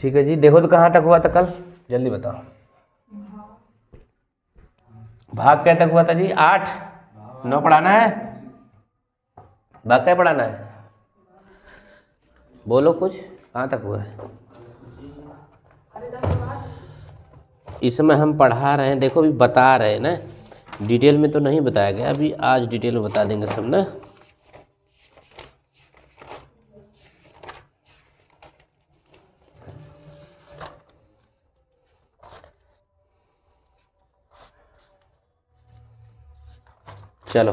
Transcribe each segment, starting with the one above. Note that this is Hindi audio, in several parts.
ठीक है जी, देखो तो कहाँ तक हुआ था कल, जल्दी बताओ। भाग क्या तक हुआ था जी? 8, 9 पढ़ाना है, भाग क्या पढ़ाना है, बोलो कुछ, कहाँ तक हुआ है? इसमें हम पढ़ा रहे हैं, देखो अभी बता रहे हैं ना, डिटेल में तो नहीं बताया गया, अभी आज डिटेल में बता देंगे सब ना। चलो,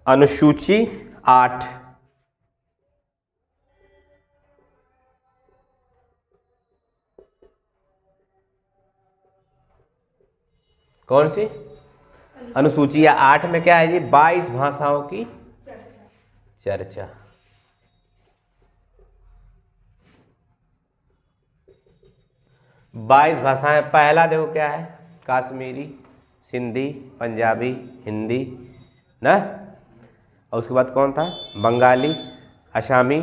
अनुसूची 8, कौन सी अनुसूची? 8 में क्या है जी? 22 भाषाओं की चर्चा। बाईस भाषाएं, पहला देखो क्या है? कश्मीरी, सिंधी, पंजाबी, हिंदी ना, और उसके बाद कौन था? बंगाली, असमी,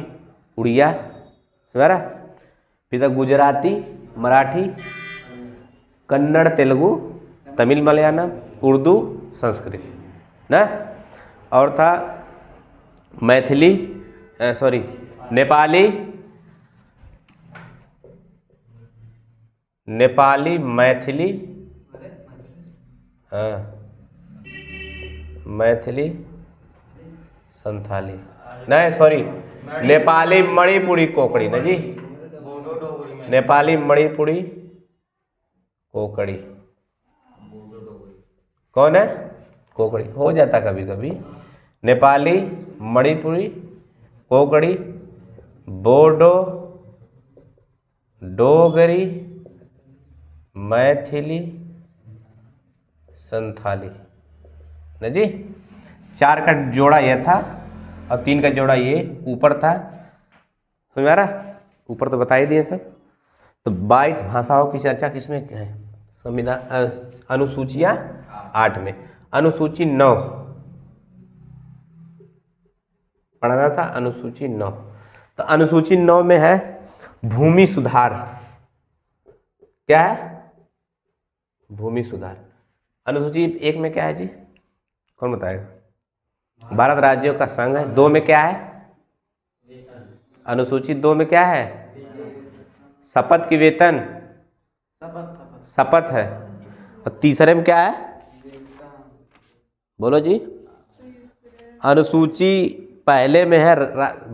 उड़िया, समझा? फिर तक गुजराती, मराठी, कन्नड़, तेलुगु, तमिल, मलयालम, उर्दू, संस्कृत ना, और था मैथिली, सॉरी नेपाली, नेपाली, मैथिली, हाँ मैथिली, संथाली, नहीं सॉरी नेपाली, मणिपुरी, कोकड़ी ना जी, नेपाली, मणिपुरी, कोकड़ी, कौन है? कोकड़ी हो जाता कभी कभी। नेपाली, मणिपुरी, कोकड़ी, बोडो, डोगरी, मैथिली, संथाली ना जी। 4 का जोड़ा यह था और 3 का जोड़ा ये ऊपर था, समझ में आ रहा? ऊपर तो बता ही दिए सब। तो 22 भाषाओं की चर्चा किसमें है? संविधान अनुसूचियां 8 में। अनुसूची 9 पढ़ाना था, अनुसूची 9। तो अनुसूची 9 में है भूमि सुधार। क्या है? भूमि सुधार। अनुसूची 1 में क्या है जी? कौन बताएगा? भारत राज्यों का संघ है। 2 में क्या है? अनुसूची 2 में क्या है? शपथ की वेतन, शपथ है। और तीसरे में क्या है? बोलो जी। अनुसूची पहले में है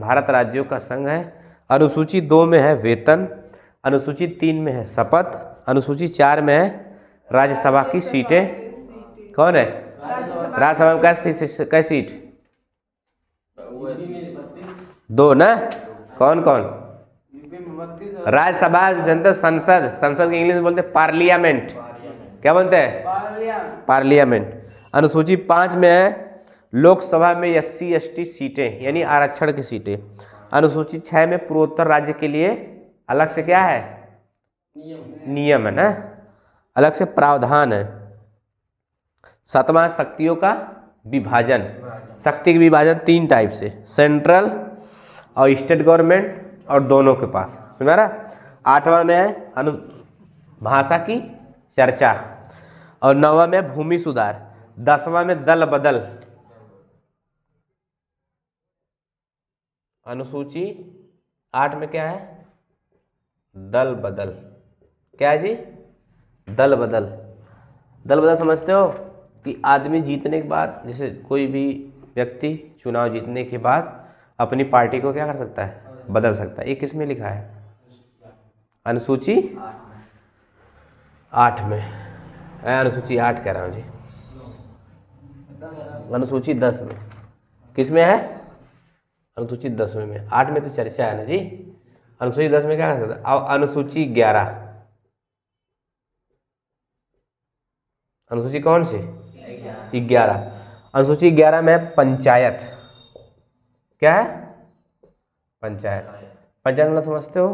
भारत राज्यों का संघ है, अनुसूची 2 में है वेतन, अनुसूची 3 में है शपथ, अनुसूची 4 में है राज्यसभा की सीटें। कौन है? राज्यसभा में कैसी सीट? 2 ना। कौन कौन? राज्यसभा, जनता, संसद। संसद की इंग्लिश में बोलते हैं पार्लियामेंट। क्या बोलते हैं? पार्लियामेंट। अनुसूची 5 में है लोकसभा में SC ST सीटें, यानी आरक्षण की सीटें। अनुसूची 6 में पूर्वोत्तर राज्य के लिए अलग से क्या है? नियम है ना, अलग से प्रावधान है। 7वां शक्तियों का विभाजन। शक्ति के विभाजन 3 टाइप से, सेंट्रल और स्टेट गवर्नमेंट और दोनों के पास, समझ रहा? 8वां में है भाषा की चर्चा और 9वां में भूमि सुधार। 10वां में दल बदल। अनुसूची 8 में क्या है? दल बदल। क्या है जी? दल बदल। दल बदल समझते हो कि आदमी जीतने के बाद, जैसे कोई भी व्यक्ति चुनाव जीतने के बाद अपनी पार्टी को क्या कर सकता है? बदल सकता है। ये किस में लिखा है? अनुसूची 8 में। अनुसूची 8 कह रहा हूँ जी, अनुसूची 10 में। किस में है? अनुसूची 10 में। 8 में तो चर्चा है ना जी। अनुसूची 10 में क्या कर सकता है? अब अनुसूची 11। अनुसूची कौन सी? 11। अनुसूची 11 में पंचायत। क्या है? पंचायत। पंचायत मतलब समझते हो?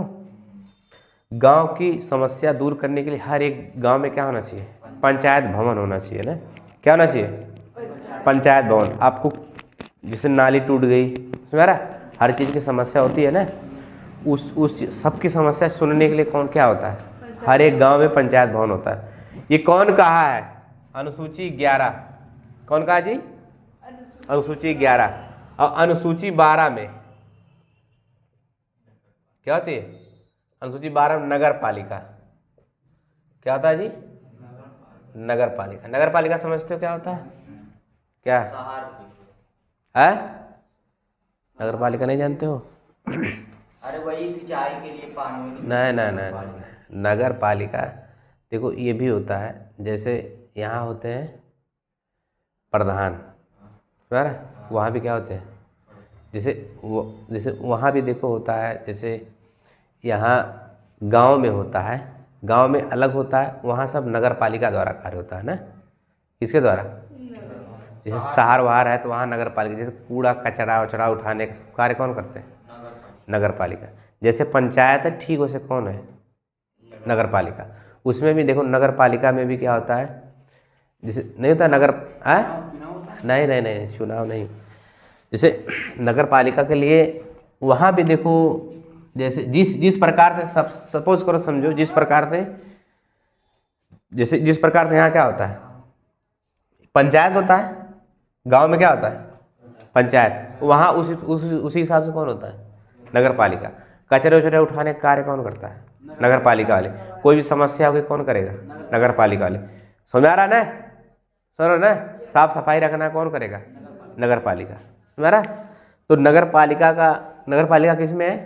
गांव की समस्या दूर करने के लिए हर एक गांव में क्या होना चाहिए? पंचायत भवन होना चाहिए ना। क्या होना चाहिए? पंचायत भवन। आपको जैसे नाली टूट गई, समझ रहा? हर चीज़ की समस्या होती है ना, उस सबकी समस्या सुनने के लिए कौन क्या होता है? हर एक गांव में पंचायत भवन होता है। ये कौन कहा है? अनुसूची 11। कौन कहा जी? अनुसूची 11। और अनुसूची 12 में क्या होती है? अनुसूची 12 में नगर पालिका। क्या होता है जी? नगर पालिका। नगर पालिका समझते हो क्या होता है? क्या है? नगर पालिका नहीं जानते हो? अरे वही सिंचाई के लिए पानी। नहीं नहीं नहीं नहीं, नगर पालिका देखो ये भी होता है, जैसे यहाँ होते हैं प्रधान, वहाँ भी क्या होते हैं, जैसे वहाँ भी देखो होता है, जैसे यहाँ गांव में होता है, गांव में अलग होता है, वहाँ सब नगर पालिका द्वारा कार्य होता है ना। किसके द्वारा? जैसे शहर वहार है तो वहाँ नगर पालिका, जैसे कूड़ा कचरा वचड़ा उठाने का कार्य कौन करते हैं? नगर पालिका। जैसे पंचायत है ठीक वैसे कौन है? नगर पालिका। उसमें भी देखो नगर पालिका में भी क्या होता है, जैसे नहीं होता नगर नहीं नहीं नहीं चुनाव नहीं, जैसे नगर पालिका के लिए वहाँ भी देखो, जैसे जिस प्रकार से सब सपोज करो, समझो जिस प्रकार से, जैसे जिस प्रकार से यहाँ क्या होता है, पंचायत होता है, गांव में क्या होता है? पंचायत। वहाँ उसी हिसाब से कौन होता है? नगर पालिका। कचरे उचरे उठाने का कार्य कौन करता है? नगर पालिका वाले। कोई भी समस्या होगी कौन करेगा? नगर पालिका वाले। समझ आ रहा ना? सुनो ना, साफ सफाई रखना कौन करेगा? नगर पालिका। समझ आ रहा? तो नगर पालिका किस में है?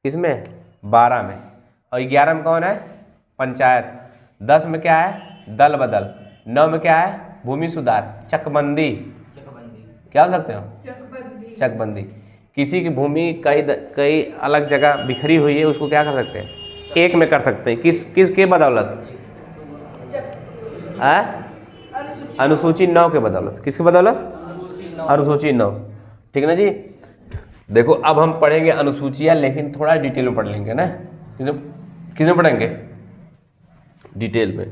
किस में? 12 में। और 11 में कौन है? पंचायत। 10 में क्या है? दल बदल। 9 में क्या है? भूमि सुधार, चकबंदी। क्या हो सकते हो? चकबंदी। किसी की भूमि कई अलग जगह बिखरी हुई है, उसको क्या कर सकते हैं? एक में कर सकते हैं। किसके बदौलत? अनुसूची 9 के बदौलत। किसके बदौलत? अनुसूची 9। ठीक ना जी। देखो अब हम पढ़ेंगे अनुसूचियां, लेकिन थोड़ा डिटेल में पढ़ लेंगे ना। किसमें पढ़ेंगे? डिटेल में।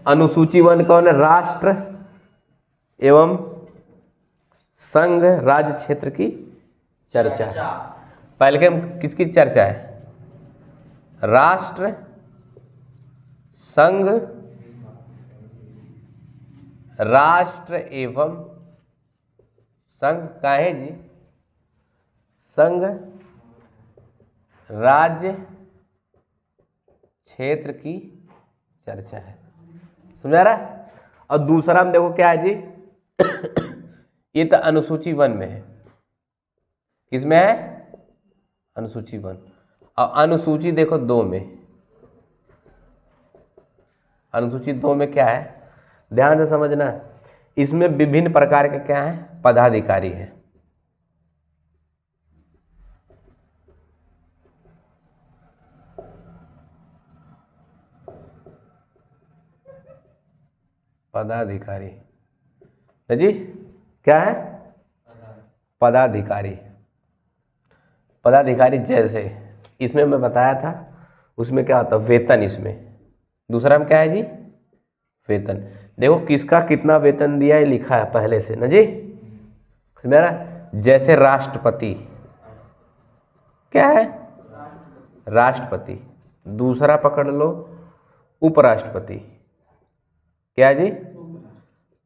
अनुसूची 1 कौन है? राष्ट्र एवं संघ राज्य क्षेत्र की चर्चा। पहले के किसकी चर्चा है? राष्ट्र, संघ, राष्ट्र एवं संघ का है जी, संघ राज्य क्षेत्र की चर्चा है। समझा रहा? और दूसरा हम देखो क्या है जी, ये तो अनुसूची 1 में है। किसमें है? अनुसूची 1। और अनुसूची देखो 2 में। अनुसूची 2 में क्या है, ध्यान से समझना। इसमें विभिन्न प्रकार के क्या है? पदाधिकारी हैं। पदाधिकारी जी क्या है? पदाधिकारी। पदाधिकारी जैसे इसमें मैं बताया था, उसमें क्या होता है? वेतन। इसमें दूसरा में क्या है जी? वेतन। देखो किसका कितना वेतन दिया है लिखा है पहले से ना जी। मेरा जैसे राष्ट्रपति क्या है? राष्ट्रपति। दूसरा पकड़ लो उपराष्ट्रपति। क्या जी?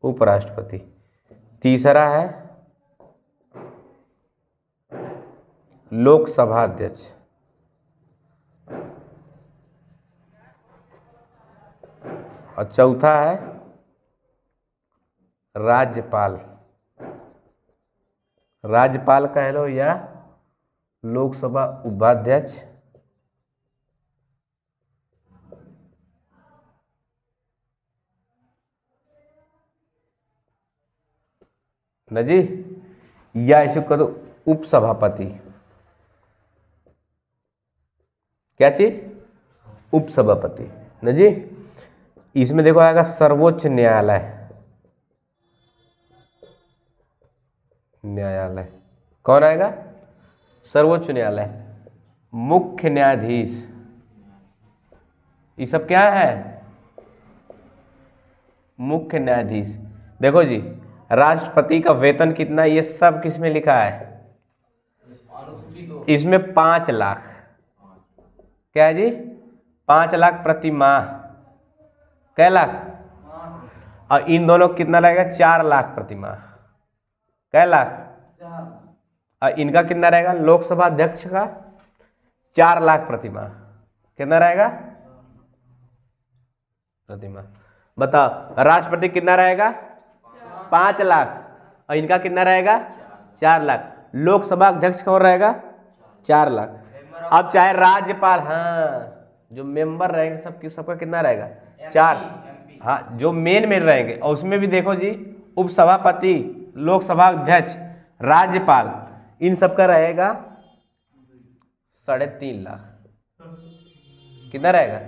उपराष्ट्रपति। तीसरा है लोकसभा अध्यक्ष। और चौथा है राज्यपाल। राज्यपाल कह लो या लोकसभा उपाध्यक्ष, न जी, या इसे कह दो उपसभापति। क्या चीज? उपसभापति न जी। इसमें देखो आएगा सर्वोच्च न्यायालय। न्यायालय कौन आएगा? सर्वोच्च न्यायालय। मुख्य न्यायाधीश। ये सब क्या है? मुख्य न्यायाधीश। देखो जी, राष्ट्रपति का वेतन कितना, ये सब किस में लिखा है? इसमें 5 लाख, क्या है जी, 5 लाख प्रति माह, क्या लाख, और इन दोनों को कितना रहेगा, 4 लाख प्रति माह, क्या लाख, और इनका कितना रहेगा, लोकसभा अध्यक्ष का 4 लाख प्रति माह, कितना रहेगा प्रति माह। बताओ राष्ट्रपति कितना रहेगा, 5 लाख, और इनका कितना रहेगा, 4 लाख। लोकसभा अध्यक्ष कौन रहेगा, 4 लाख। अब चाहे राज्यपाल, हाँ जो मेंबर रहेंगे सबकी, सबका कितना रहेगा, 4, हाँ जो मेन रहेंगे, और उसमें भी देखो जी उपसभापति, लोकसभा अध्यक्ष, राज्यपाल, इन सबका रहेगा 3.5 लाख। कितना रहेगा,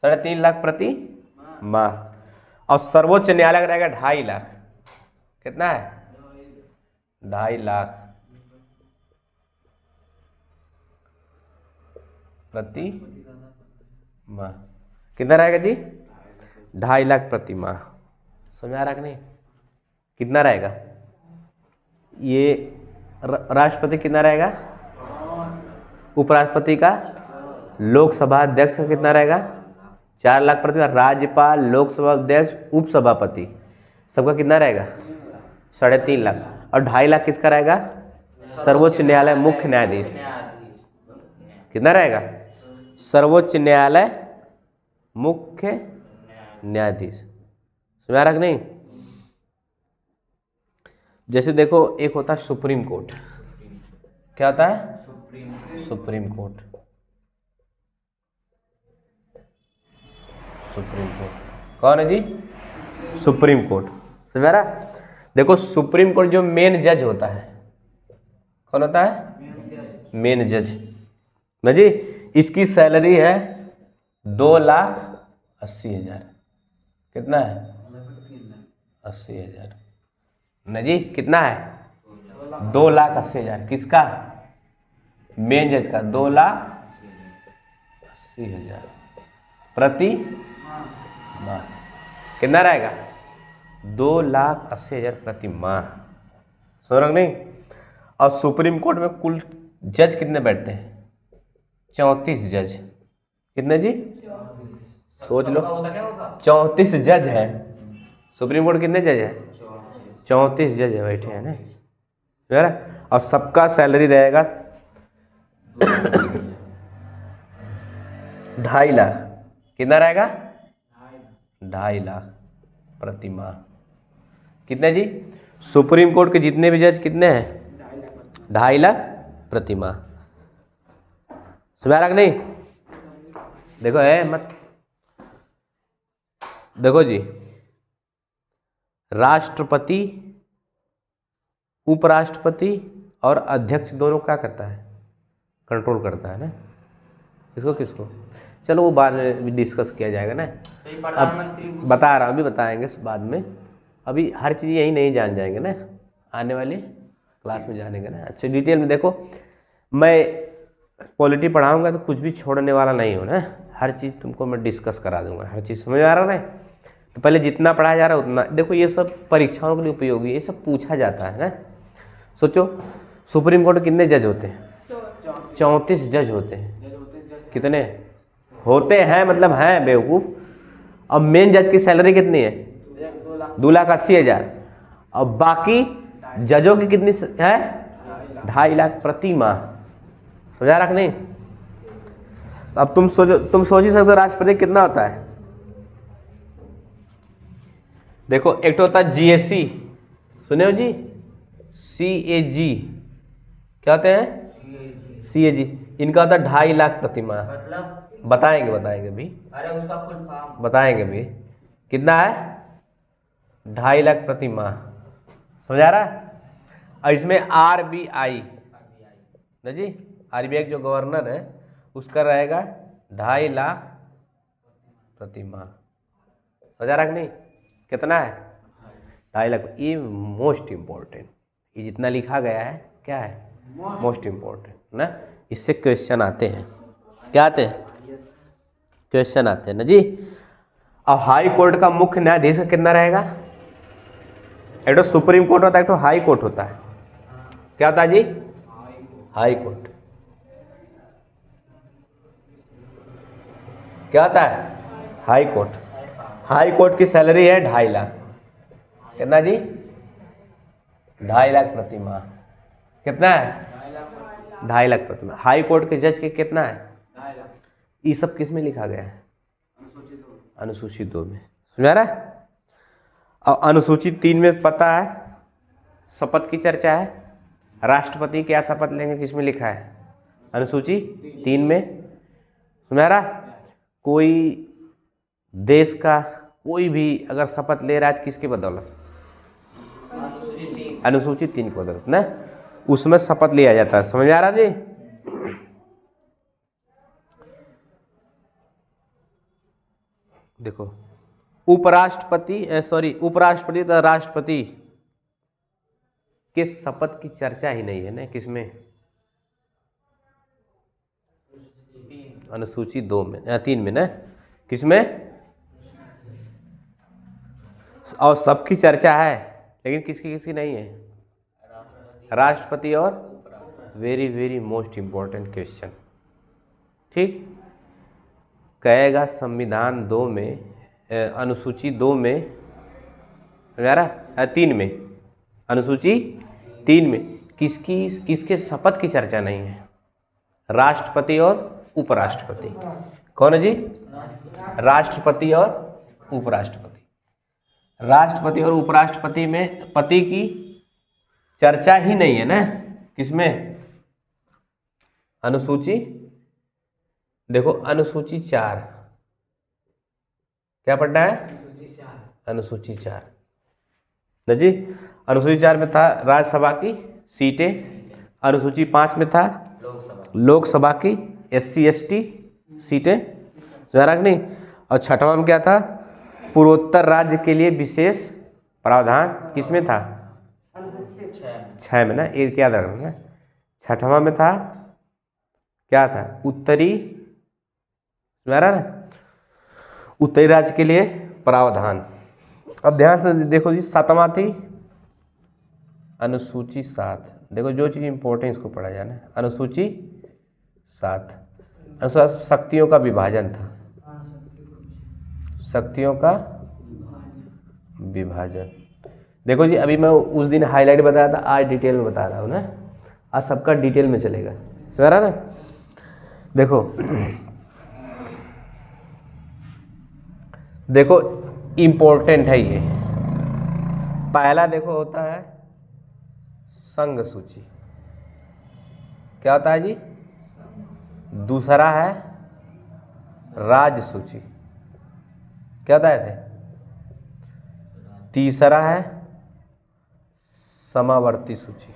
3.5 लाख प्रति माह। और सर्वोच्च न्यायालय का रहेगा 2.5 लाख। कितना है, 2.5 लाख प्रति माह। कितना रहेगा जी, 2.5 लाख प्रति माह। समझ आ रहा कि नहीं, कितना रहेगा ये, राष्ट्रपति कितना रहेगा, उपराष्ट्रपति का, लोकसभा अध्यक्ष का कितना रहेगा, 4 लाख प्रति माह। राज्यपाल, लोकसभा अध्यक्ष, उपसभापति सबका कितना रहेगा, 3.5 लाख। और 2.5 लाख किसका रहेगा, सर्वोच्च न्यायालय मुख्य न्यायाधीश। कितना रहेगा, सर्वोच्च न्यायालय मुख्य न्यायाधीश। समझ आ रहा कि नहीं। जैसे देखो एक होता है सुप्रीम कोर्ट, क्या होता है, सुप्रीम कोर्ट, सुप्रीम कोर्ट कौन है जी, सुप्रीम कोर्ट। समझ आ रहा। देखो सुप्रीम कोर्ट जो मेन जज होता है, कौन होता है, मेन जज ना जी, इसकी सैलरी है 2,80,000। कितना है, 80,000 ना जी, कितना है, 2,80,000। किसका, मेन जज का 2,80,000 प्रति माह। कितना रहेगा, 2,80,000 प्रति माह। समझ रहे नहीं। और सुप्रीम कोर्ट में कुल जज कितने बैठते हैं, 34 जज। कितने जी, सोच लो, 34 जज है सुप्रीम कोर्ट। कितने जज है, 34 जज है बैठे हैं ना। और सबका सैलरी रहेगा 2.5 लाख। कितना रहेगा, 2.5 लाख प्रति माह। कितने जी, सुप्रीम कोर्ट के जितने भी जज कितने हैं, 2.5 लाख प्रति माह। समझ आ रहा कि नहीं। देखो है मत, देखो जी, राष्ट्रपति, उपराष्ट्रपति और अध्यक्ष दोनों क्या करता है, कंट्रोल करता है ना। किसको किसको, चलो वो बाद में डिस्कस किया जाएगा ना। अब बता रहा हूँ, अभी बताएंगे बाद में, अभी हर चीज़ यही नहीं जान जाएंगे ना, आने वाली क्लास में जानेंगे ना। अच्छा डिटेल में देखो, मैं पॉलिटी पढ़ाऊंगा तो कुछ भी छोड़ने वाला नहीं हो ना, हर चीज़ तुमको मैं डिस्कस करा दूंगा, हर चीज़ समझ आ रहा है। तो पहले जितना पढ़ाया जा रहा है उतना देखो, ये सब परीक्षाओं के लिए उपयोगी, ये सब पूछा जाता है ना। सोचो सुप्रीम कोर्ट कितने जज होते हैं, 34 जज होते हैं। कितने होते हैं, मतलब हैं बेवकूफ़। अब मेन जज की सैलरी कितनी है, 2,80,000। और बाकी जजों की कितनी है, 2.5 लाख प्रति माह। समझा रख नहीं। अब तुम सोच ही सकते हो राष्ट्रपति कितना होता है। देखो एक तो होता है जीएससी, सुने हो जी, CAG, क्या होते हैं, CAG, इनका होता है 2.5 लाख प्रति माह। मतलब बताएंगे भी, अरे उसका फुल फॉर्म बताएंगे भी कितना है, 2.5 लाख प्रति माह। समझ आ रहा है। और इसमें RBI ना जी, RBI जो गवर्नर है उसका रहेगा 2.5 लाख प्रति माह। समझ आ रहा कि नहीं। कितना है, 2.5 लाख। ये मोस्ट इम्पोर्टेंट, ये जितना लिखा गया है क्या है, मोस्ट इम्पोर्टेंट ना। इससे क्वेश्चन आते हैं, क्या आते हैं, क्वेश्चन आते हैं ना जी। अब हाई कोर्ट का मुख्य न्यायाधीश कितना रहेगा, एक तो सुप्रीम कोर्ट होता है, एक तो हाई कोर्ट होता है। क्या होता है जी, हाई कोर्ट। क्या होता है? High court. हाई कोर्ट की सैलरी है 2.5 लाख। कितना जी? 2.5 लाख प्रति माह। कितना है? 2.5 लाख प्रति माह। हाई कोर्ट के जज के कितना है? 2.5 लाख। ये सब किस में लिखा गया है? अनुसूचित 2 में। समझा रहा है? और अनुसूचित 3 में पता है शपथ की चर्चा है। राष्ट्रपति क्या शपथ लेंगे, किस में लिखा है? अनुसूची 3 में। समझा रहा? कोई देश का कोई भी अगर शपथ ले रहा है तो किसकी बदौलत? अनुसूचित 3 की बदौलत ना, उसमें शपथ लिया जाता है। समझ आ रहा जी? देखो उपराष्ट्रपति तथा राष्ट्रपति के शपथ की चर्चा ही नहीं है ना, किसमें? अनुसूची 2 में या 3 में ना, किसमें? और सबकी चर्चा है लेकिन किसकी किसकी नहीं है? राष्ट्रपति और very very most important question, ठीक, कहेगा संविधान 2 में अनुसूची 2 में वगैरह 3 में, अनुसूची 3 में किसके शपथ की चर्चा नहीं है? राष्ट्रपति और उपराष्ट्रपति। कौन है जी? राष्ट्रपति और उपराष्ट्रपति। राष्ट्रपति और उपराष्ट्रपति में पति की चर्चा ही नहीं है ना, किसमें? अनुसूची, देखो अनुसूची 4 क्या पढ़ना है? अनुसूची 4 न जी। अनुसूची 4 में था राज्यसभा की सीटें, अनुसूची 5 में था लोकसभा की SC ST सीटें, सुना कि नहीं? और 6वां में क्या था? पूर्वोत्तर राज्य के लिए विशेष प्रावधान, किसमें था? 6 में ना, एक याद रखना। 6वां में था क्या था? उत्तरी, सुना ना, उत्तरी राज्य के लिए प्रावधान। अब ध्यान से देखो जी, 7वां थी अनुसूची 7। देखो जो चीज इंपॉर्टेंट इसको पढ़ा जाना, अनुसूची 7 अनुसार शक्तियों का विभाजन था, शक्तियों का विभाजन। देखो जी अभी मैं उस दिन हाईलाइट बताया था, आज डिटेल में बता रहा हूँ ना, आज सबका डिटेल में चलेगा। समझ रहा ना? देखो देखो इंपॉर्टेंट है ये। पहला देखो होता है संघ सूची, क्या होता है जी? दूसरा है राज्य सूची, क्या होता है? तीसरा है समावर्ती सूची,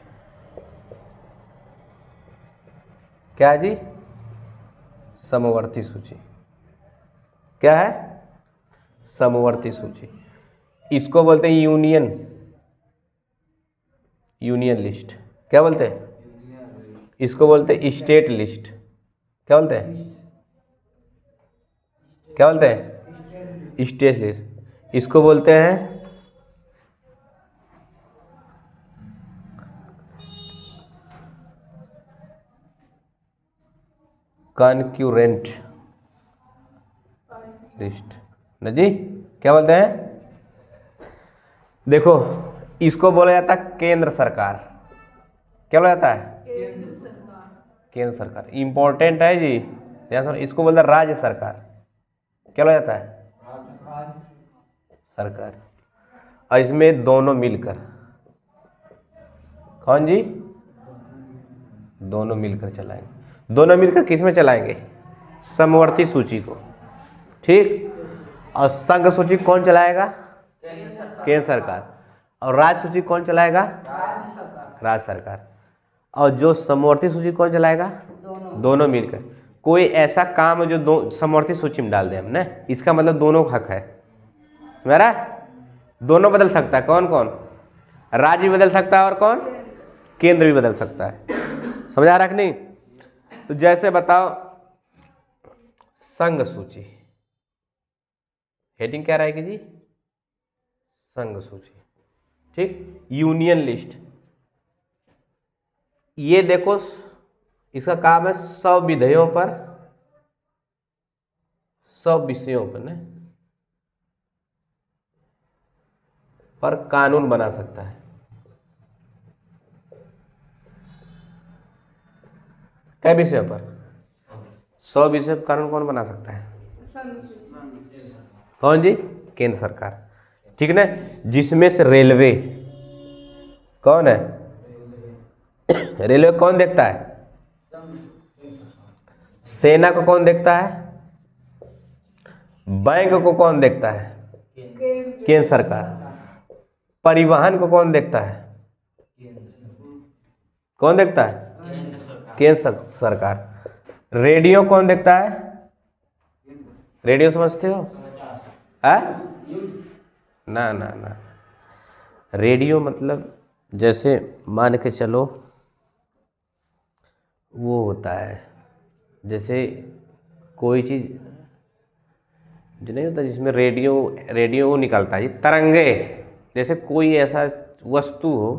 क्या है जी? समवर्ती सूची। क्या है? समवर्ती सूची। इसको बोलते हैं यूनियन लिस्ट। क्या बोलते हैं? इसको बोलते हैं स्टेट लिस्ट। क्या बोलते हैं? क्या बोलते हैं? State list. इसको बोलते हैं कॉन्करेंट लिस्ट न जी। क्या बोलते हैं? देखो इसको बोला जाता है केंद्र सरकार। क्या बोला जाता है? केंद्र सरकार। इंपॉर्टेंट है जी, इसको बोलते हैं राज्य सरकार। क्या बोला जाता है? सरकार। और इसमें दोनों मिलकर, कौन जी? दोनों मिलकर चलाएंगे। दोनों मिलकर किस में चलाएंगे? समवर्ती सूची को, ठीक। और संघ सूची कौन चलाएगा? केंद्र सरकार। और राज्य सूची कौन चलाएगा? राज्य सरकार। और जो समवर्ती सूची कौन चलाएगा? दोनों मिलकर। कोई ऐसा काम है जो दो समवर्ती सूची में डाल दे हमने, इसका मतलब दोनों का हक है। मेरा दोनों बदल सकता है। कौन कौन? राज्य भी बदल सकता है और कौन? केंद्र भी बदल सकता है। समझ आ रहा कि नहीं? तो जैसे बताओ संघ सूची, हेडिंग क्या रहेगी जी? संघ सूची, ठीक। यूनियन लिस्ट, ये देखो इसका काम है 100 विधेयों पर, 100 विषयों पर न पर कानून बना सकता है। कई विषयों पर? 100 विषय पर कानून कौन बना सकता है? कौन जी? केंद्र सरकार, ठीक ना। जिसमें से रेलवे कौन है? रेलवे कौन देखता है? सेना को कौन देखता है? बैंक को कौन देखता है? केंद्र सरकार। परिवहन को कौन देखता है? कौन देखता है? केंद्र सरकार। रेडियो कौन देखता है? रेडियो समझते हो? है ना ना ना, रेडियो मतलब जैसे मान के चलो वो होता है, जैसे कोई चीज़ जो नहीं होता जिसमें रेडियो रेडियो वो निकलता है, ये तरंगे, जैसे कोई ऐसा वस्तु हो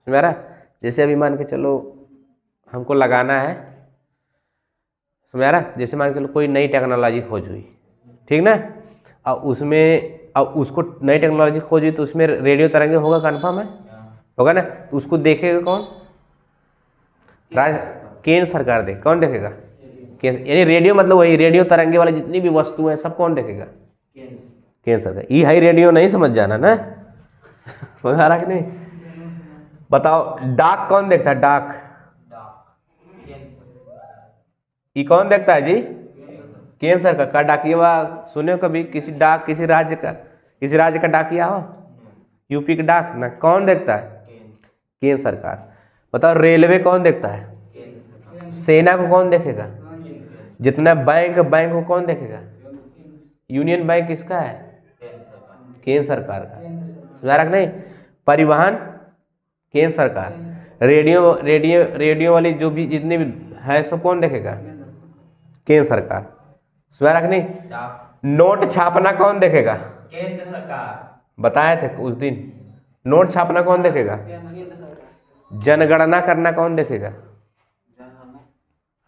मेरा, जैसे अभी मान के चलो हमको लगाना है मेरा, जैसे मान के चलो कोई नई टेक्नोलॉजी खोज हुई, ठीक ना, और उसमें अब उसको नई टेक्नोलॉजी खोज हुई तो उसमें रेडियो तरंगे होगा, कन्फर्म है, होगा ना। तो उसको देखेगा कौन? केंद्र सरकार देख, कौन देखेगा? यानी रेडियो मतलब वही रेडियो तरंगे वाली जितनी भी वस्तु है सब कौन देखेगा? केंद्र सरकार। ये हाई रेडियो नहीं समझ जाना ना, समझ आ रहा कि नहीं? बताओ डाक कौन देखता है? डाक ये कौन देखता है जी? केंद्र सरकार का डाकिया। सुने हो कभी किसी डाक, किसी राज्य का डाकिया हो? यूपी का डाक ना, कौन देखता है? केंद्र सरकार। बताओ रेलवे कौन देखता है? सेना को कौन देखेगा? जितना बैंक को कौन देखेगा? यूनियन बैंक किसका है? केंद्र सरकार का। समझा रहा नहीं? परिवहन केंद्र सरकार। रेडियो वाली जो भी जितने भी है सब कौन देखेगा? केंद्र सरकार। समझा रहा नहीं? नोट छापना कौन देखेगा? केंद्र सरकार। बताए थे उस दिन, नोट छापना कौन देखेगा? जनगणना करना कौन देखेगा?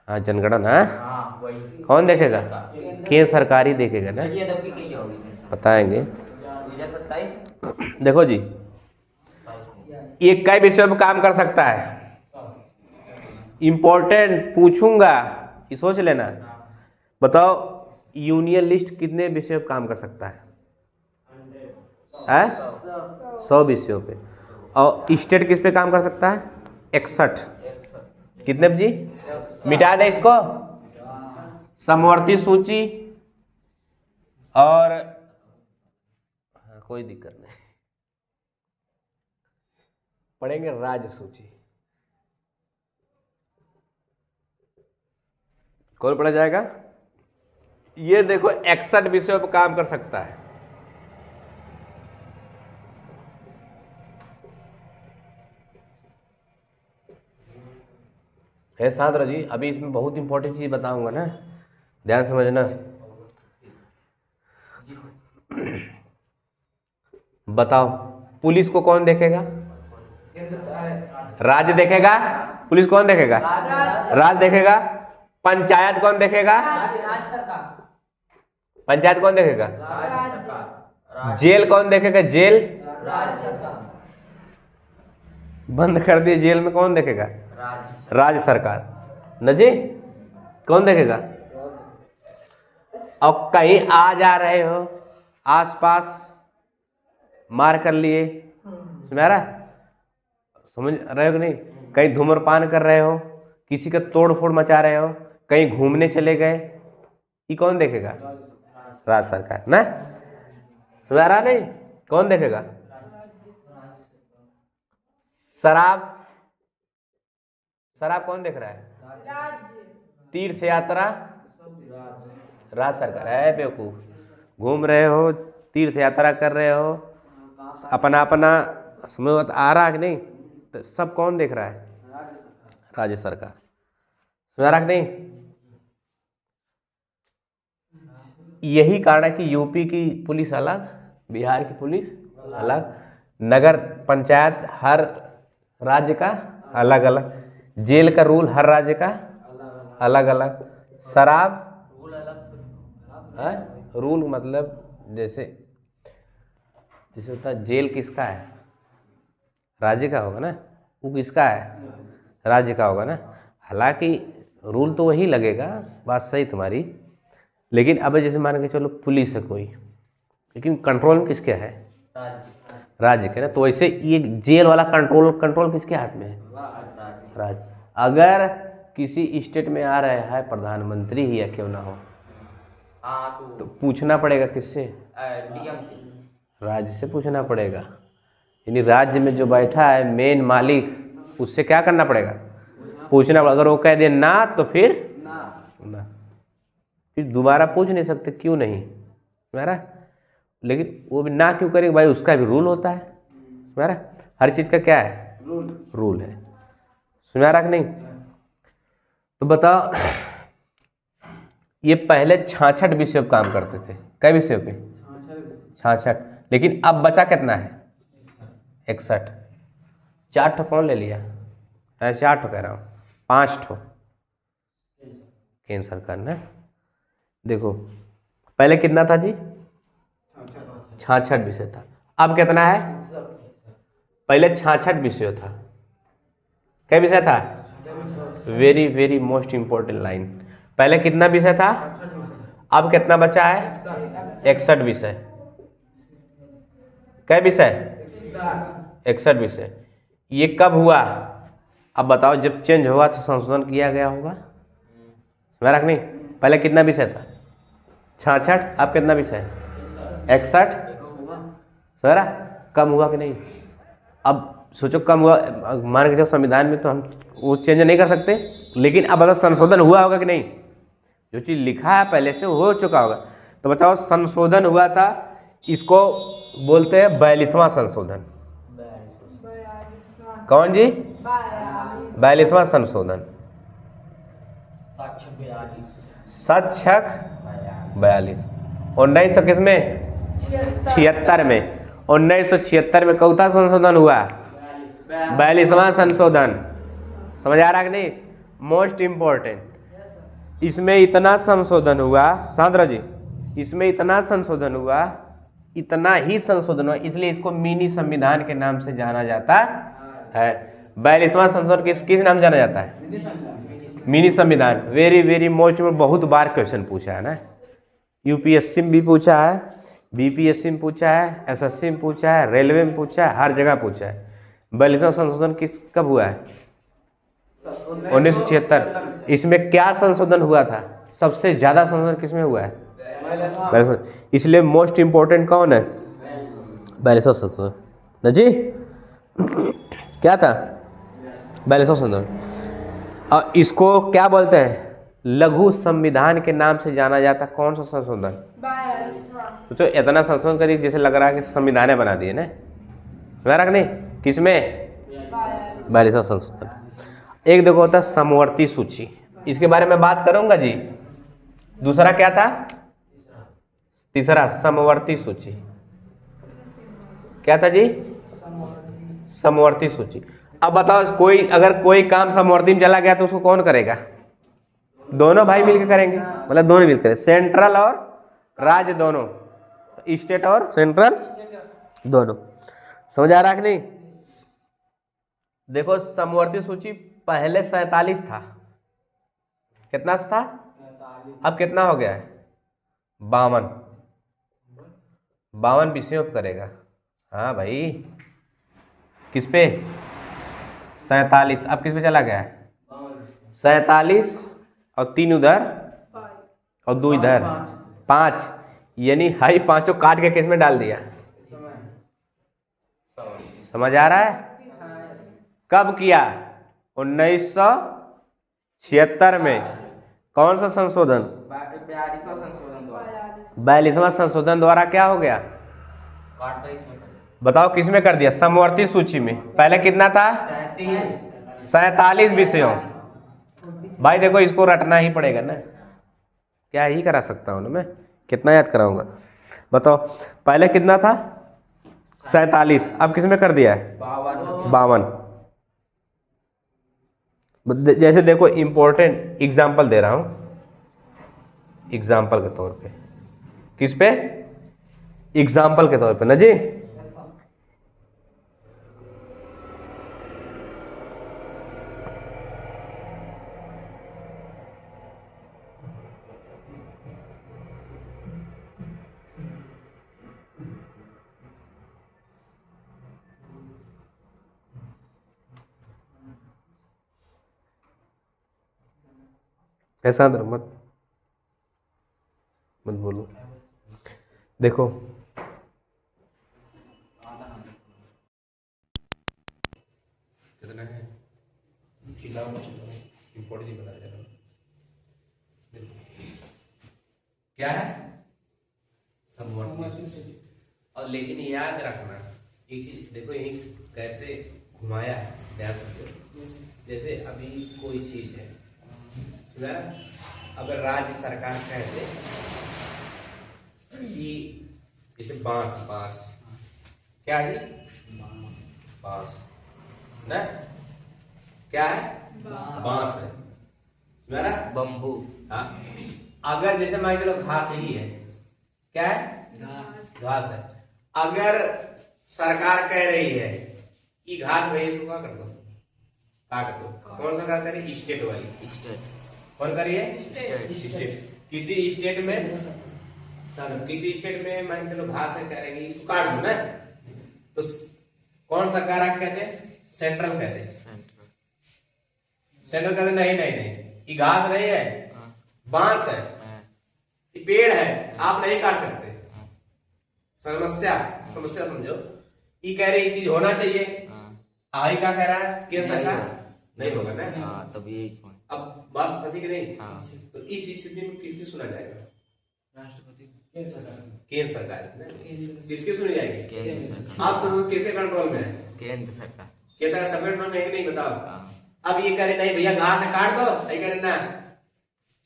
हाँ जनगणना कौन देखेगा? केंद्र सरकार ही देखेगा ना, बताएंगे। देखो जी, ये कई विषयों पर काम कर सकता है, इंपॉर्टेंट पूछूंगा, ये सोच लेना। बताओ यूनियन लिस्ट कितने विषयों पर काम कर सकता है? 100 विषयों पे। और स्टेट किस पे काम कर सकता है? 61। कितने जी? मिटा दे इसको, समवर्ती सूची और कोई दिक्कत नहीं, पढ़ेंगे राज्य सूची। कौन पढ़ा जाएगा? ये देखो 61 विषयों पर काम कर सकता है। है सान्द्र जी, अभी इसमें बहुत इंपॉर्टेंट चीज बताऊंगा ना, ध्यान समझना। बताओ पुलिस को कौन देखेगा? राज्य देखेगा। पुलिस कौन देखेगा? राज्य देखेगा। पंचायत कौन देखेगा? पंचायत कौन देखेगा? जेल कौन देखेगा? जेल बंद कर दिए, जेल में कौन देखेगा? राज्य सरकार। न जी, कौन देखेगा? और कहीं आ जा रहे हो, आसपास मार कर लिए, समझ रहे हो कि नहीं? कहीं धूम्रपान कर रहे हो, किसी का तोड़ फोड़ मचा रहे हो, कहीं घूमने चले गए, ये कौन देखेगा? राज्य सरकार ना। समझ रहा नहीं? कौन देखेगा? शराब कौन देख रहा है? तीर्थ यात्रा राज्य सरकार है। बेवकूफ, घूम रहे हो, तीर्थ यात्रा कर रहे हो, अपना अपना समझ आ रहा कि नहीं? तो सब कौन देख रहा है? राज्य सरकार। समझ रहा कि नहीं? यही कारण है कि यूपी की पुलिस अलग, बिहार की पुलिस अलग, नगर पंचायत हर राज्य का अलग अलग। जेल का रूल हर राज्य का अलग अलग। शराब रूल अलग। रूल मतलब जैसे जैसे होता है जेल किसका है, राज्य का होगा ना, वो किसका है, राज्य का होगा ना। हालांकि रूल तो वही लगेगा, बात सही तुम्हारी, लेकिन अब जैसे मान के चलो पुलिस है कोई, लेकिन कंट्रोल में किसके है, राज्य के ना। तो वैसे ये जेल वाला कंट्रोल किसके हाथ में है, राज्य। अगर किसी स्टेट में आ रहा है प्रधानमंत्री ही या क्यों ना हो, हाँ तो पूछना पड़ेगा किससे, डीएम से। राज्य से पूछना पड़ेगा। यानी राज्य में जो बैठा है मेन मालिक, उससे क्या करना पड़ेगा, पूछना पड़ेगा। अगर वो कह दे ना तो फिर ना, फिर दोबारा पूछ नहीं सकते, क्यों नहीं मेरा। लेकिन वो भी ना क्यों करेंगे भाई, उसका भी रूल होता है मेरा, हर चीज़ का क्या है, रूल है। सुना रहा कि नहीं। तो बताओ, ये पहले 66 विषय पे काम करते थे, कई विषय पे, 66। लेकिन अब बचा कितना है, 61। 4 ठो कौन ले लिया, 4 ठो कह रहा हूँ, 5 ठो केंद्र सरकार ने। देखो पहले कितना था जी, 66 विषय था, अब कितना है, पहले 66 विषय था, क्या विषय था, very very most important line, पहले कितना विषय था, अब कितना बचा है, 61 विषय। क्या विषय, 61 विषय। ये कब हुआ, अब बताओ, जब चेंज हुआ तो संशोधन किया गया होगा, मेरा नहीं। पहले कितना विषय था, 66, अब कितना विषय है, 61। सरा कम हुआ कि नहीं, अब सोचो कम हुआ, मान के चलो संविधान में तो हम वो चेंज नहीं कर सकते, लेकिन अब अगर संशोधन हुआ होगा कि नहीं, जो चीज़ लिखा है पहले से हो चुका होगा। तो बताओ संशोधन हुआ था, इसको बोलते हैं 42वां संशोधन। कौन जी, 42वां संशोधन, 7×6 42। 1900 किस में, 76 में। 1976 में कौथा संशोधन हुआ, 42वां संशोधन। समझ आ रहा कि नहीं, मोस्ट इंपॉर्टेंट। इसमें इतना संशोधन हुआ, सांद्रा जी, इसमें इतना संशोधन हुआ, इतना ही संशोधन हुआ, इसलिए इसको मिनी संविधान के नाम से जाना जाता है। 42वां संशोधन किस किस नाम जाना जाता है, मिनी संविधान। वेरी वेरी मोस्ट में बहुत बार क्वेश्चन पूछा है ना, यूपीएससी में भी पूछा है, बीपीएससी में पूछा है, एसएससी में पूछा है, रेलवे में पूछा है, हर जगह पूछा है। 42वां संशोधन किस कब हुआ है, 1976। इसमें क्या संशोधन हुआ था, सबसे ज्यादा संशोधन किसमें हुआ है, 42वां। इसलिए मोस्ट इंपोर्टेंट कौन है, 42वां संशोधन ना जी। क्या था, 42वां संशोधन। और इसको क्या बोलते हैं, लघु संविधान के नाम से जाना जाता। कौन सा संशोधन, तो इतना संशोधन करिए जैसे लग रहा है कि संविधान बना दिए ना, नहीं किसमें, 42वां संशोधन। एक देखो होता है समवर्ती सूची, इसके बारे में बात करूंगा जी। दूसरा क्या था, तीसरा समवर्ती सूची। क्या था जी, समवर्ती सूची। अब बताओ, कोई अगर कोई काम समवर्ती में चला गया तो उसको कौन करेगा, दोनों भाई मिलकर करेंगे, मतलब दोनों मिलकर, सेंट्रल और राज्य दोनों, स्टेट और सेंट्रल दोनों। समझ आ रहा कि नहीं। देखो समवर्ती सूची पहले 47 था, कितना था, अब कितना हो गया है, 52 विषयों पर करेगा। हाँ भाई, किस पे, 47, अब किस पे चला गया है, 47 और 3 उधर और 2 इधर, 5, यानी हाई पांचों काट के किस में डाल दिया। समझ आ रहा है, कब किया, 1976 में। कौन सा संशोधन, 42वां संशोधन द्वारा क्या हो गया, बताओ किस में कर दिया, समवर्ती सूची में। पहले कितना था, 47 विषयों। भाई देखो इसको रटना ही पड़ेगा ना, क्या ही करा सकता हूँ ना मैं, कितना याद कराऊंगा बताओ। पहले कितना था, 47, अब किस में कर दिया है, 52। जैसे देखो इंपॉर्टेंट एग्जाम्पल दे रहा हूं, एग्जाम्पल के तौर पे, किस पे, एग्जाम्पल के तौर पे ना जी। ऐसा अंदर मत मत बोलो। देखो कितना है, इंपॉर्टेंट ही बता रहा हूं। क्या है, समवर्ती सूची। और लेकिन याद रखना एक चीज, देखो यही कैसे घुमाया है, ध्यान रखो। जैसे अभी कोई चीज है, अगर राज्य सरकार कह दे कि जैसे बांस, बांस क्या है, बांस ना, क्या है, बांस है मेरा, बम्बू। हाँ। अगर जैसे मान चलो घास ही है, क्या है, घास है। अगर सरकार कह रही है कि घास भाई इसको क्या कर दो, काट दो, कौन सा कर रही, स्टेट वाली, स्टेट कौन कर रही है, स्टेट। किसी स्टेट में मान चलो घास है, कह रहे हैं इसको काट दो ना, तो कौन सरकार कहते हैं, सेंट्रल कहते हैं। सेंट्रल कहते नहीं नहीं नहीं, ये घास नहीं है, बांस है, ये पेड़ है, आप नहीं काट सकते। समस्या समस्या समझो, ये कह रही चीज होना चाहिए, आई क्या कह रहा है, केंद्र सरकार नहीं होगा ना। तब ये अब बात फंसी कि नहीं, हाँ। तो इस स्थिति में किसकी सुना जाएगा, राष्ट्रपति, केंद्र सरकार, केंद्र सरकार किसकी सुनी जाएगी, केंद्र आप तो किसके कंट्रोल में है, केंद्र सरकार। कैसा सेपरेट में है कि नहीं बताओ। अब ये करे नहीं भैया घास है काट दो, नहीं करे ना,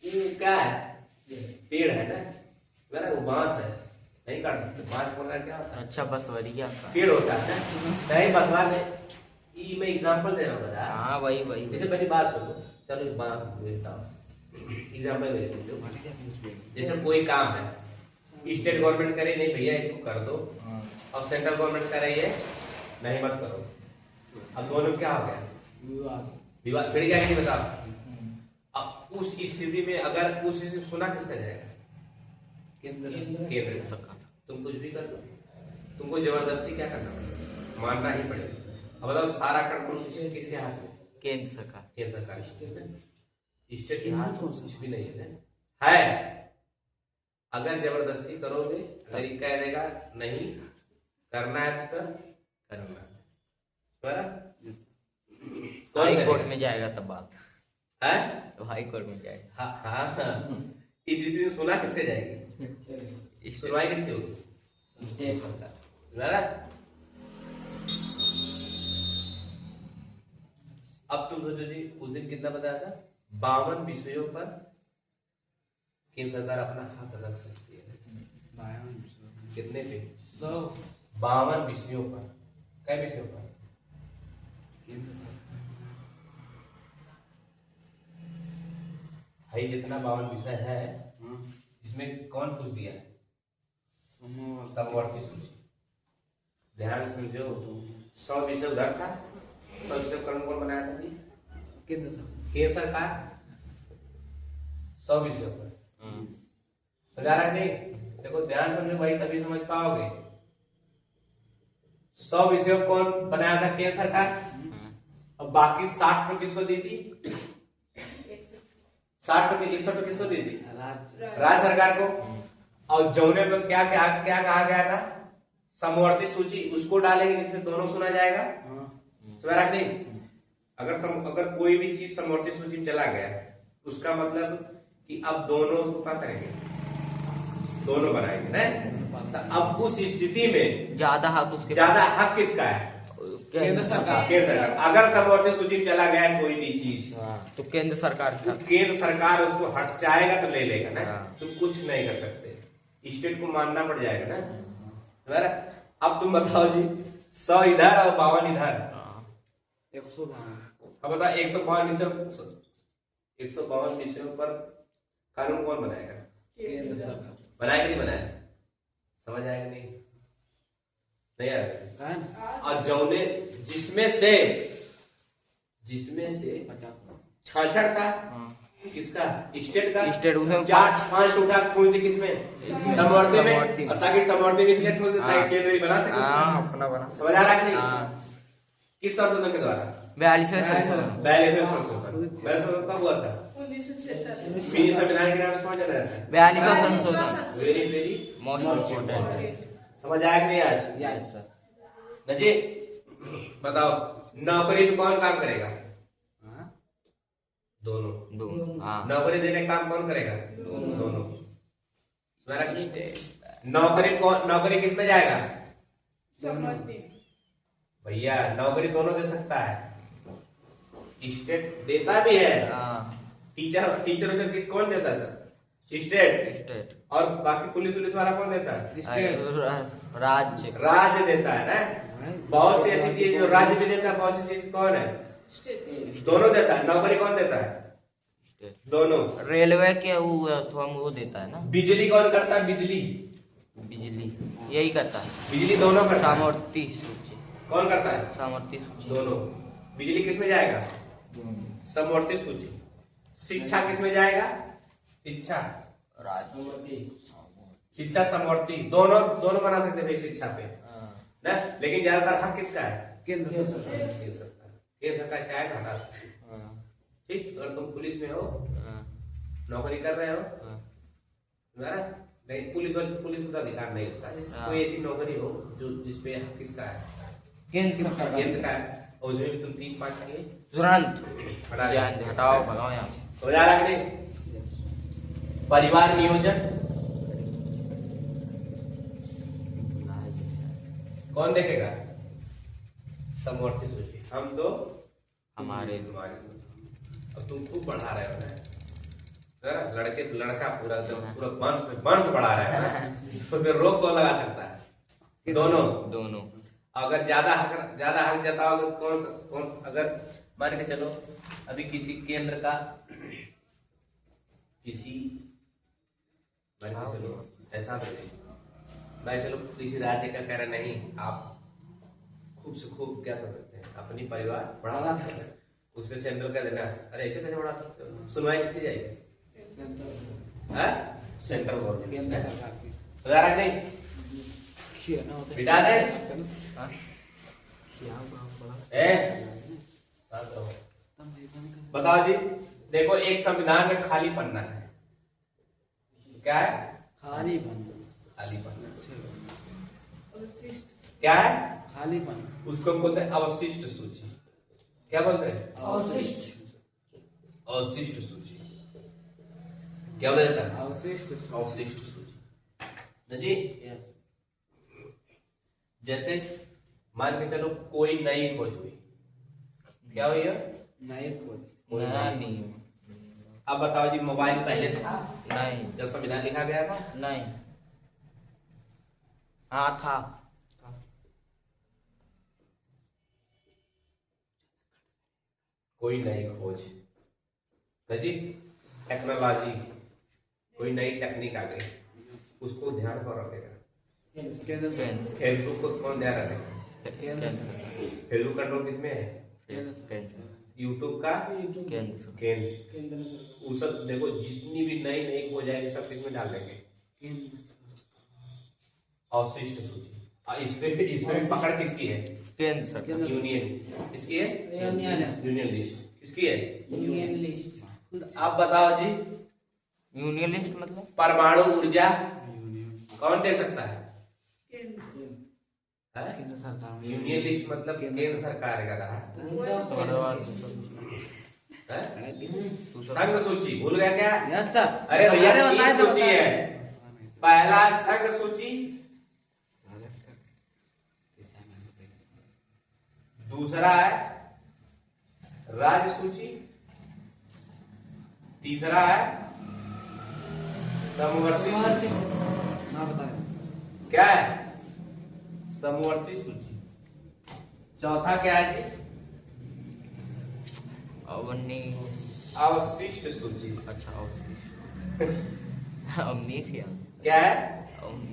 ये क्या है, पेड़ है ना, मेरा वो बांस है, नहीं काट सकते। बांस बोलना क्या होता है, अच्छा बसवरिया पेड़ होता है नहीं, बसवा नहीं, ये मैं एग्जांपल दे रहा हूँ बता। हाँ वही वही। जैसे मेरी बात सुनो, चलो इस बात एग्जाम्पल मेरे सुन लो। जैसे कोई काम है, स्टेट गवर्नमेंट करे नहीं भैया इसको कर दो, और सेंट्रल गवर्नमेंट कर रही है नहीं मत करो, अब दोनों क्या हो गया, विवाद फिर क्या, नहीं बताओ। अब उस स्थिति में अगर उस स्थिति में सुना किसका जाएगा, केंद्र सरकार। तुम कुछ भी कर लो, तुमको जबरदस्ती क्या करना पड़ेगा, मानना ही पड़ेगा। अब बताओ सारा कंट्रोल किसके हाथ में, केंद्र सरकार। केंद्र सरकार, स्टेट के हाथ में कुछ भी नहीं है। अगर जबरदस्ती करोगे, अगर ये कह देगा नहीं करना है तो करना हाई कोर्ट में जाएगा तब बात है, तो हाई कोर्ट में जाएगा। हाँ। इसी से सुना किससे जाएगी, सुनवाई किसकी होगी, स्टेट सरकार। अब तुम सोचो जी, उस दिन कितना बताया था, 52 विषयों पर केंद्र सरकार अपना हाथ रख सकती है। कितने पे, 52 विषयों पर, कई विषयों पर, भाई जितना 52 विषय है, इसमें कौन पूछ दिया, समवर्ती सूची। ध्यान समझो, 100 विषय उधर था, 100 विषय कौन कौन बनाया था जी, केंद्र सरकार। 100 विषयों पर नहीं, देखो ध्यान समझो भाई, तभी समझ पाओगे। 100 विषयों कौन बनाया था, केंद्र सरकार, और बाकी 60 किसको दी थी, 61 किसको दी थी, राज्य सरकार को। और जौने में क्या क्या क्या कहा गया था, समवर्ती सूची, उसको डालेंगे जिसमें दोनों सुना जाएगा, समझ नहीं। अगर कोई भी चीज समवर्ती सूची में चला गया, उसका मतलब कि अब दोनों उसको क्या करेंगे, दोनों बनाएंगे ना। तो अब उस स्थिति में ज्यादा हक किसका है, केंद्र सरकार। केंद्र सरकार। अगर समवर्ती सूची में चला गया कोई भी चीज, तो केंद्र सरकार तो केंद्र सरकार उसको हट जाएगा तो ले लेगा ना, तो कुछ नहीं कर सकते, स्टेट को मानना पड़ जाएगा ना। अब तुम बताओ जी, 100 इधर और 52 इधर, अब बता 152 विषयों पर कानून कौन बनाएगा? केंद्र सरकार। बनाएगा नहीं बनाएगा? समझ आएगा नहीं? नहीं आएगा। कौन? और जौने जिसमें से 66 था किसका? स्टेट का। स्टेट उसमें 4-5 उठा ठोक दी किसमें? समवर्ती में। और ताकि समवर्ती में इसलिए ठोक देता है केंद्र भी बना सके। अपना बना। समझ आ रहा है कि नहीं? किस संशोधन के द्वारा? 42वें संशोधन। 42वें संशोधन। 42वां संशोधन कब हुआ था? 1976। मिनी संविधान के नाम से कौन जाना जाता है? 42वां संशोधन। Very very most important. समझ आया कि नहीं आज? नजी बताओ, नौकरी में कौन काम करेगा? दोनों। नौकरी देने का काम कौन करेगा? दोनों। नौकरी किस में जाएगा? भैया नौकरी दोनों दे सकता है। स्टेट देता भी है। टीचर उसे किस कौन देता है सर? स्टेट। और बाकी पुलिस वाला कौन देता है? राज्य देता है ना। बहुत सी ऐसी चीज जो राज्य भी देता है, बहुत सी चीज कौन है? दोनों देता है। नौकरी कौन देता है? दोनों। रेलवे के वो देता है ना। बिजली कौन करता है? बिजली यही करता है। बिजली दोनों करता है। सामर्थ्य सूची कौन करता है? सामर्थ्य सूची दोनों। बिजली किस में जाएगा? समवर्ती सूची। शिक्षा किस में जाएगा? शिक्षा समवर्ती। दोनों बना सकते हैं शिक्षा पे ना। लेकिन ज्यादातर हक किसका है? केंद्र सरकार। केंद्र सरकार चाहे हटा सकती है। ठीक। अगर तुम पुलिस में हो, नौकरी कर रहे हो, नहीं पुलिस का अधिकार नहीं उसका। कोई ऐसी नौकरी हो जो जिसपे हक किसका है? केंद्र का है। और उसमें भी तुम 3 पास किए तुरंत हटाओ, भगाओ यहाँ से। हो जा रहा है नहीं? परिवार नियोजन कौन देखेगा? समवर्ती सूची। हम दो हमारे। अब तुम खूब बढ़ा रहे हो ना, लड़का पूरा वंश बढ़ा रहा है ना, तो फिर रोक कौन लगा सकता है? दोनों। अगर ज्यादा हक जताओगे कौन? अगर मान के चलो अभी किसी केंद्र का मान के चलो ऐसा तो नहीं, मैं चलो किसी राज्य का कह रहा नहीं, आप खूब से खूब क्या कर सकते हैं? अपनी परिवार बढ़ा सकते हैं। उसमें सेंट्रल का देना, अरे ऐसे कैसे बढ़ा सकते हो? सुनवाई किसकी जाएगी? Central government. नहीं बिटा दे। बताओ जी, देखो एक संविधान में खाली पन्ना है। क्या है? खाली पन्ना। क्या है? खाली पन्ना। उसको हम बोलते हैं अवशिष्ट सूची। क्या बोलते हैं? अवशिष्ट सूची। क्या बोला जाता है? अवशिष्ट सूची जी। जैसे मान के चलो कोई नई खोज हुई। क्या हुई है? नई खोज। नहीं। अब बताओ जी, मोबाइल पहले था? नहीं। जब संविधान लिखा गया था? नहीं। हाँ था। कोई नई खोज जी, टेक्नोलॉजी, कोई नई टेक्निक आ गई, उसको ध्यान कौन रखेगा? फेसबुक को कौन ध्यान रखेगा? फेसबुक कंट्रोल किसमें है? यूट्यूब का केंद्र। वो सब देखो, जितनी भी नई खोज आएगी सब किसमें डाल देंगे? अवशिष्ट सूची। इसमें पकड़ किसकी है? केंद्र सरकार। यूनियन किसकी है? यूनियन लिस्ट किसकी है? Union list. अब बताओ जी, यूनियन लिस्ट मतलब परमाणु ऊर्जा कौन दे सकता है? केंद्र सरकार। यूनियन लिस्ट मतलब केंद्र सरकार का रहा। संघ सूची भूल गया क्या? Yes sir. अरे भैया 3 सूची है। पहला संघ सूची, दूसरा है राज्य सूची, तीसरा है समवर्ती सूची। क्या है? समवर्ती सूची। चौथा क्या है जी? उन्नीस। अवशिष्ट सूची। अच्छा अवशिष्ट। अमनीसिया। क्या है?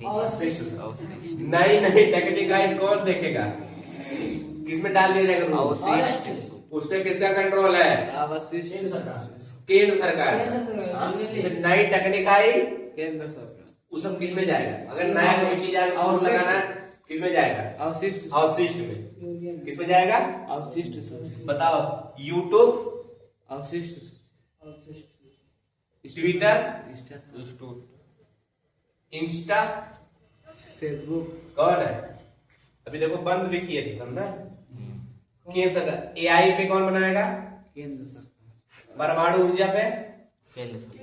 अवशिष्ट। अवशिष्ट। नहीं टेक्निकाइज कौन देखेगा? किसमें डाल दिया जाएगा? अवशिष्ट। उसपे किसका कंट्रोल है? अवशिष्ट केंद्र सरकार का। नई टेक्निकाइज केंद्र सरकार। वो सब किस में जाएगा? अगर नया कोई चीज आएगा उसको लगाना है, किस में जाएगा? अवशिष्ट अवशिष्ट में। किस में जाएगा? अवशिष्ट सूची। बताओ। यूट्यूब, अवशिष्ट सूची। Twitter, Insta, Facebook. कौन है? अभी देखो बंद भी किए थे, समझा? केंद्र सरकार। एआई पे कौन बनाएगा? केंद्र सरकार। परमाणु ऊर्जा पे केंद्र सरकार।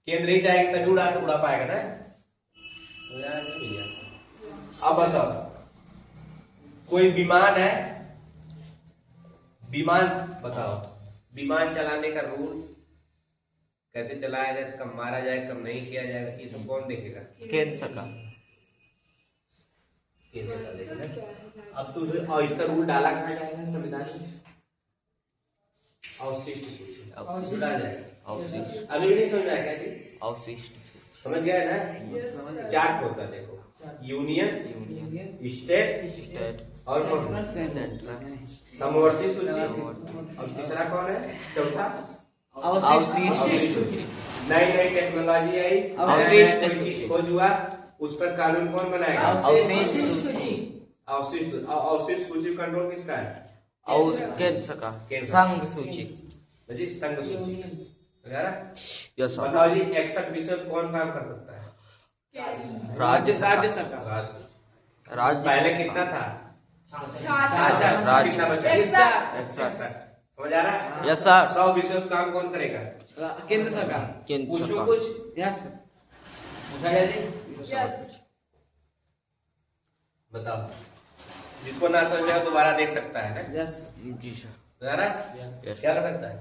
केंद्र ही जाएगी तभी उड़ा पाएगा ना। समझा नहीं भैया? अब बताओ, कोई विमान है, विमान बताओ, विमान चलाने का रूल कैसे चलाया जाए, कब मारा जाए, कब नहीं किया जाएगा, ये सब कौन देखेगा? केंद्र सरकार। केंद्र सरकार देखेगा। अब तो और इसका रूल डाला कहाँ जाएगा? संविधान में। अवशिष्ट सूची डाला जाएगा। अवशिष्ट। अभी भी नहीं समझ आया क्या जी? अवशिष्ट। समझ गया है ना? चार्ट होता है, देखो, यूनियन, यूनियन। State state. और कौन? सेंट्रल। समवर्ती सूची। और तीसरा कौन है? चौथा अवशिष्ट सूची। नई टेक्नोलॉजी आई, अवशिष्ट नया कोई चीज खोज हुआ, उस पर कानून कौन बनाएगा? अवशिष्ट सूची। अवशिष्ट सूची कंट्रोल किसका है? केंद्र सरकार। संघ सूची। जी संघ सूची। Yes sir. बताओ जी 61 विषय पे कौन काम कर सकता है? राज्य राज्य सरकार। सरकार। राज्य पहले कितना था? राज्य। कितना बचा? 61। समझ आ रहा है? Yes sir. 100 विषय पे काम कौन करेगा? केंद्र सरकार। केंद्र पूछो सरकार। कुछ। यस पूछा जाए जी? बताओ। जिसको ना समझ में आए दोबारा देख सकता है ना? यस जी सर। समझ आ रहा है? यस। क्या कर सकता है?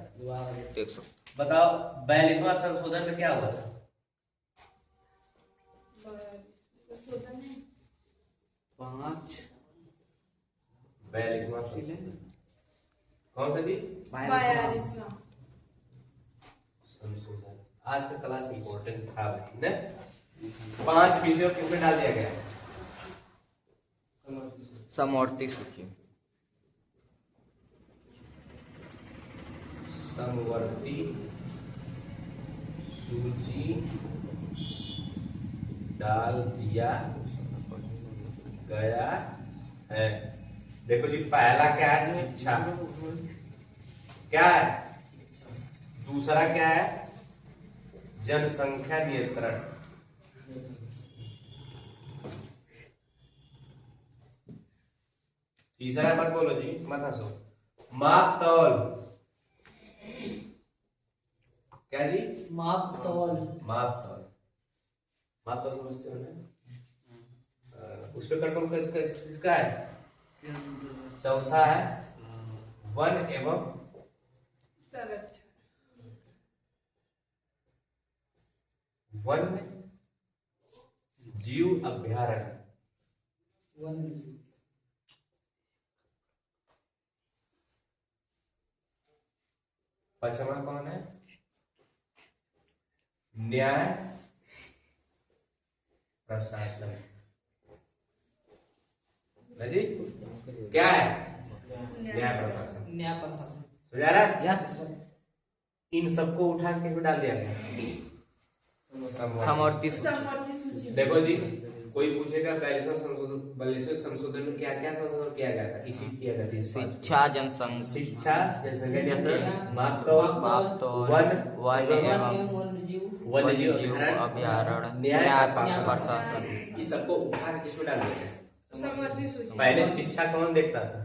देख सकते। बताओ 42वां संशोधन में क्या हुआ था? 5 42वां संशोधन कौन सा जी? 42वां संशोधन। आज का क्लास इंपॉर्टेंट था भाई ना? 5 विषयों किस में डाल दिया गया? समवर्ती सूची। समवर्ती सूची डाल दिया गया है। देखो जी, पहला क्या है? शिक्षा। क्या है? दूसरा क्या है? जनसंख्या नियंत्रण। तीसरा मत बोलो जी, मत हंसो। माप तौल। क्या जी? माप तौल। माप तौल। माप तौल समझते हो ना? उस पर कंट्रोल किसका है? चौथा है वन एवं वन जीव अभ्यारण्य। पांचवा कौन है? न्याय प्रशासन। जी क्या है? न्याय प्रशासन। न्याय प्रशासन। समझा रहा है? यस इन सबको उठा के किसमें डाल दिया गया? समवर्ती सूची। देखो जी, कोई पूछेगा 42वें संशोधन में क्या क्या संशोधन किया गया था? इसी किया गया था। शिक्षा, जनसंख्या, शिक्षा, जनसंख्या नियंत्रण, माप तौल, वन एवं वन्यजीव जीव अभ्यारण्य, न्याय न्याय प्रशासन। ये सबको उठा के किसमें डाल दिया गया? समवर्ती सूची। पहले शिक्षा कौन देखता था?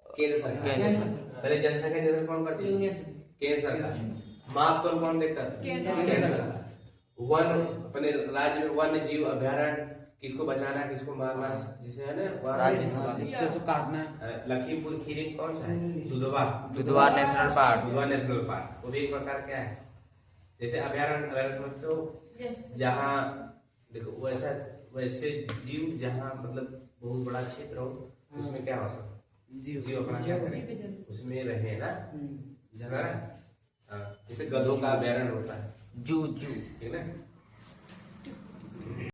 केंद्र सरकार। केंद्र सरकार। पहले जनसंख्या नियंत्रण कौन करती थी? केंद्र सरकार। माप तौल कौन देखता था? केंद्र सरकार। वन अपने राज्य में वन्य जीव अभ्यारण्य, किसको बचाना किसको मारना, जिसे है ना राज्य सरकार। किसको काटना है? लखीमपुर खीरी में कौन सा है? Dudhwa national park. Dudhwa national park. वो भी एक प्रकार क्या है? जैसे अभ्यारण्य समझते हो, जहाँ देखो वैसे जीव जहाँ मतलब बहुत बड़ा क्षेत्र हो, उसमें क्या हो सकता जीव अपना क्या करें उसमें रहे ना, है ना। हाँ, जैसे गधों का अभ्यारण्य होता है जू जू ठीक है ना।